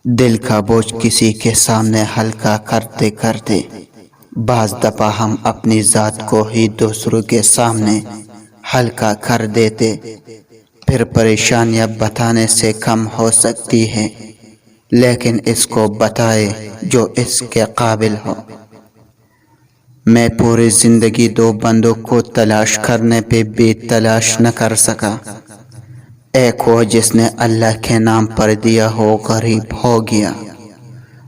دل کا بوجھ کسی کے سامنے ہلکا کرتے کرتے بعض دفعہ ہم اپنی ذات کو ہی دوسروں کے سامنے ہلکا کر دیتے، پھر پریشانیاں بتانے سے کم ہو سکتی ہیں، لیکن اس کو بتائے جو اس کے قابل ہو۔ میں پوری زندگی دو بندوں کو تلاش کرنے پہ بھی تلاش نہ کر سکا، ایک وہ جس نے اللہ کے نام پر دیا ہو غریب ہو گیا،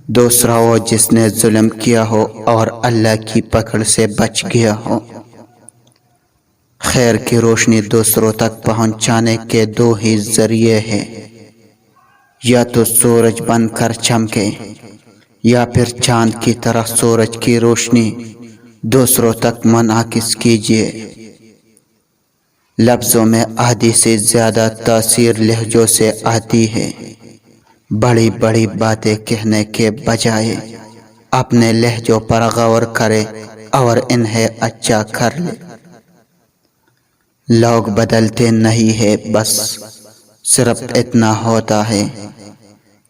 دوسرا وہ جس نے ظلم کیا ہو اور اللہ کی پکڑ سے بچ گیا ہو۔ خیر کی روشنی دوسروں تک پہنچانے کے دو ہی ذریعے ہیں، یا تو سورج بن کر چمکے یا پھر چاند کی طرح سورج کی روشنی دوسروں تک منعکس کیجیے۔ لفظوں میں آدھی سے زیادہ تاثیر لہجوں سے آتی ہے۔ بڑی بڑی باتیں کہنے کے بجائے اپنے لہجوں پر غور کرے اور انہیں اچھا کر لے۔ لوگ بدلتے نہیں ہیں، بس صرف اتنا ہوتا ہے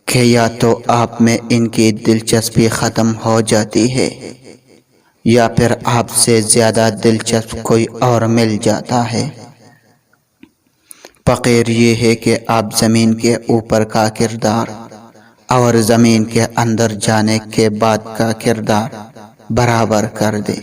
کہ یا تو آپ میں ان کی دلچسپی ختم ہو جاتی ہے یا پھر آپ سے زیادہ دلچسپ کوئی اور مل جاتا ہے۔ فقیر یہ ہے کہ آپ زمین کے اوپر کا کردار اور زمین کے اندر جانے کے بعد کا کردار برابر کر دیں۔